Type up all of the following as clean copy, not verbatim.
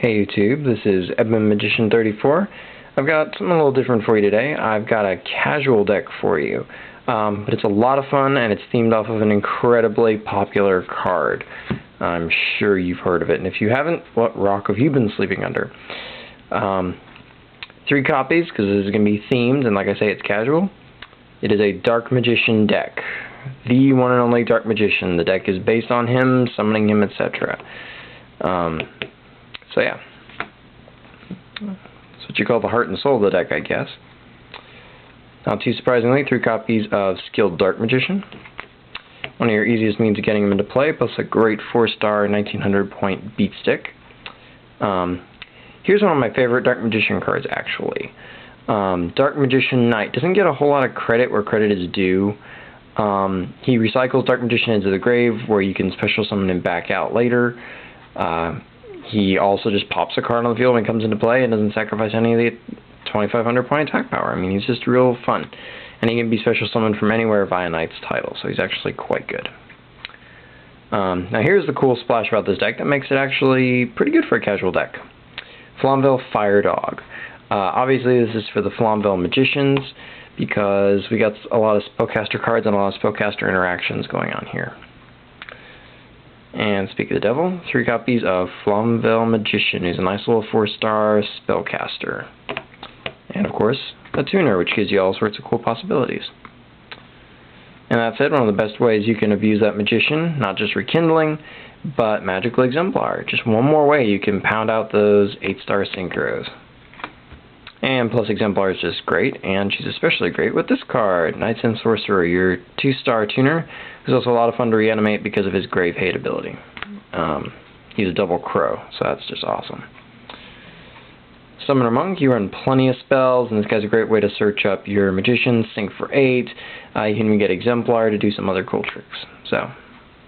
Hey YouTube, this is Edmund Magician 34. I've got something a little different for you today. I've got a casual deck for you, but it's a lot of fun and it's themed off of an incredibly popular card. I'm sure you've heard of it, and if you haven't, what rock have you been sleeping under? 3 copies, because this is going to be themed, and like I say, it's casual. It is a Dark Magician deck. The one and only Dark Magician. The deck is based on him, summoning him, etc. So yeah, that's what you call the heart and soul of the deck, I guess. Not too surprisingly, 3 copies of Skilled Dark Magician. One of your easiest means of getting him into play, plus a great 4-star 1900 point beat stick. Here's one of my favorite Dark Magician cards, actually. Dark Magician Knight doesn't get a whole lot of credit where credit is due. He recycles Dark Magician into the grave, where you can special summon him back out later. He also just pops a card on the field when he comes into play and doesn't sacrifice any of the 2500 point attack power. I mean, he's just real fun. And he can be special summoned from anywhere via Knight's title, so he's actually quite good. Now here's the cool splash about this deck that makes it actually pretty good for a casual deck. Flamvell Fire Dog. Obviously this is for the Flamvell Magicians, because we got a lot of spellcaster cards and a lot of spellcaster interactions going on here. And speak of the devil, 3 copies of Flamvell Magician, who's a nice little 4-star spellcaster. And of course, a tuner, which gives you all sorts of cool possibilities. And that said, one of the best ways you can abuse that Magician, not just rekindling, but Magical Exemplar. Just one more way you can pound out those 8-star synchros. And plus Exemplar is just great, and she's especially great with this card, Knights and Sorcerer, your 2-star tuner, who's also a lot of fun to reanimate because of his Grave Hate ability. He's a double crow, so that's just awesome. Summoner Monk, you run plenty of spells, and this guy's a great way to search up your Magician, sync for 8. You can even get Exemplar to do some other cool tricks. So,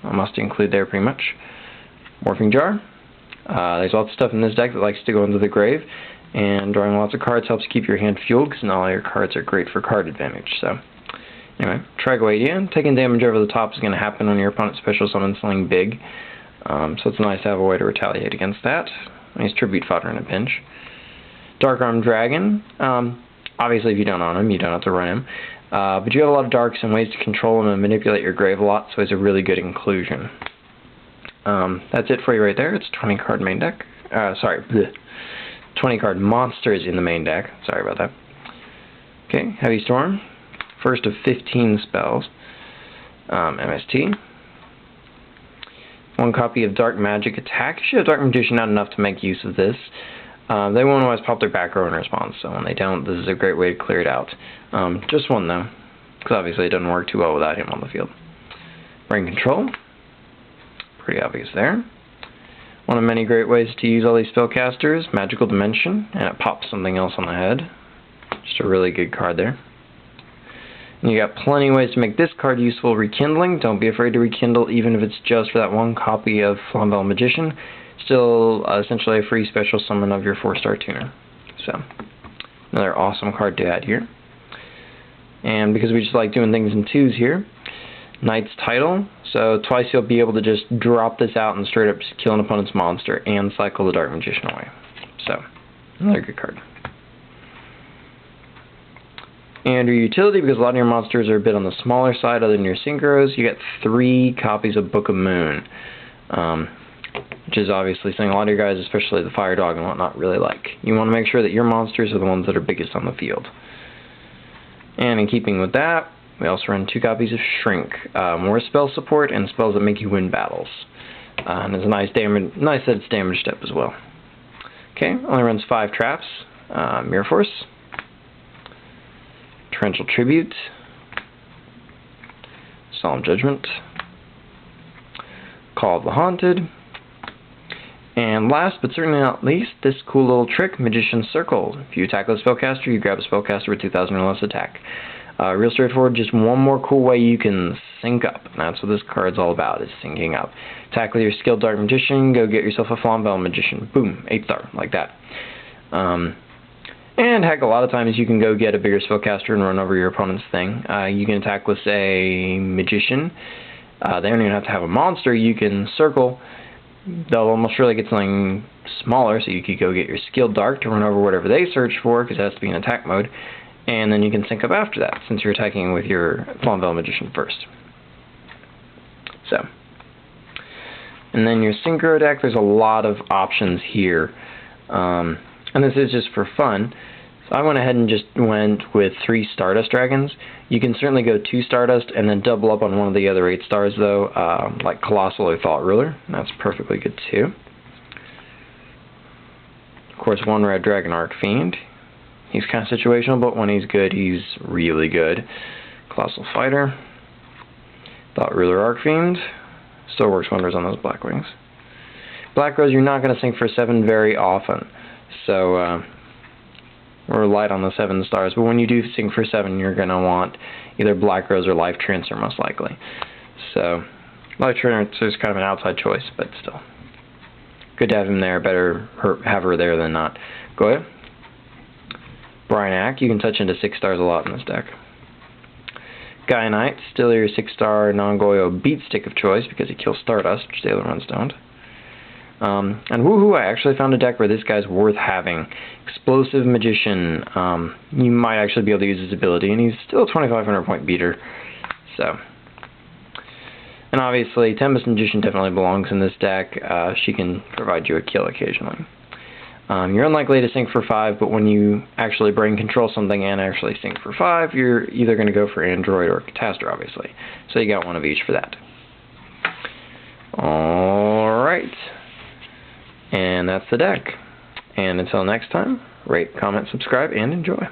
I must include there pretty much. Morphing Jar. There's lots of stuff in this deck that likes to go into the grave, and drawing lots of cards helps keep your hand fueled, because not all your cards are great for card advantage. So, anyway, Trigoidia. Taking damage over the top is going to happen when your opponent special summons something big, so it's nice to have a way to retaliate against that. Nice tribute fodder in a pinch. Dark Armed Dragon. Obviously, if you don't own him, you don't have to run him. But you have a lot of darks and ways to control him and manipulate your grave a lot, so he's a really good inclusion. That's it for you right there. It's 20 card main deck. 20 card monsters in the main deck. Sorry about that. Okay, Heavy Storm. First of 15 spells. MST. 1 copy of Dark Magic Attack. You should have Dark Magician not enough to make use of this. They won't always pop their back row in response, so when they don't, this is a great way to clear it out. Just 1 though, because obviously it doesn't work too well without him on the field. Brain Control. Pretty obvious there. One of many great ways to use all these spellcasters, Magical Dimension, and it pops something else on the head. Just a really good card there. And you got plenty of ways to make this card useful. Rekindling. Don't be afraid to rekindle, even if it's just for that 1 copy of Flamvell Magician. Still essentially a free special summon of your 4-star tuner. So, another awesome card to add here. And because we just like doing things in 2s here, Knight's Title. So twice you'll be able to just drop this out and straight up just kill an opponent's monster and cycle the Dark Magician away. So, another good card. And your utility, because a lot of your monsters are a bit on the smaller side other than your synchros, you get 3 copies of Book of Moon. Which is obviously something a lot of your guys, especially the Fire Dog and whatnot, really like. You want to make sure that your monsters are the ones that are biggest on the field. And in keeping with that, we also run 2 copies of Shrink. More spell support and spells that make you win battles. And there's a nice that it's damage step as well. Okay, only runs 5 traps. Mirror Force. Torrential Tribute. Solemn Judgment. Call of the Haunted. And last, but certainly not least, this cool little trick, Magician's Circle. If you attack with a spellcaster, you grab a spellcaster with 2,000 or less attack. Real straightforward, just one more cool way you can sync up. And that's what this card's all about, is syncing up. Attack with your skilled Dark Magician, go get yourself a Flamvell Magician. Boom, 8-star, like that. And heck, a lot of times you can go get a bigger spellcaster and run over your opponent's thing. You can attack with, say, Magician. They don't even have to have a monster. You can circle, they'll almost surely get something smaller, so you could go get your Skilled Dark to run over whatever they search for, because it has to be in attack mode, and then you can sync up after that, since you're attacking with your Flamvell Magician first. So, and then your Synchro deck, there's a lot of options here, and this is just for fun. So I went ahead and just went with 3 Stardust Dragons. You can certainly go 2 Stardust and then double up on one of the other 8 stars though, like Colossal or Thought Ruler. That's perfectly good too. Of course, 1 Red Dragon Archfiend. He's kind of situational, but when he's good, he's really good. Colossal Fighter. Thought Ruler Archfiend. Still works wonders on those Blackwings. Black Rose, you're not going to sync for 7 very often. So, we're light on the 7 stars, but when you do sync for 7, you're going to want either Black Rose or Life Transfer, most likely. So, Life Transfer is kind of an outside choice, but still. Good to have him there, better have her there than not. Goya. Brinac, you can touch into 6 stars a lot in this deck. Gaia Knight, still your 6-star non-Goyo beat stick of choice because he kills Stardust, which Sailor Run stoned. And woohoo, I actually found a deck where this guy's worth having. Explosive Magician. You might actually be able to use his ability, and he's still a 2,500 point beater. So, and obviously, Tempest Magician definitely belongs in this deck. She can provide you a kill occasionally. You're unlikely to sync for 5, but when you actually brain control something and actually sync for 5, you're either going to go for Android or Catastor, obviously. So you got one of each for that. Alright. And that's the deck. And until next time, rate, comment, subscribe, and enjoy.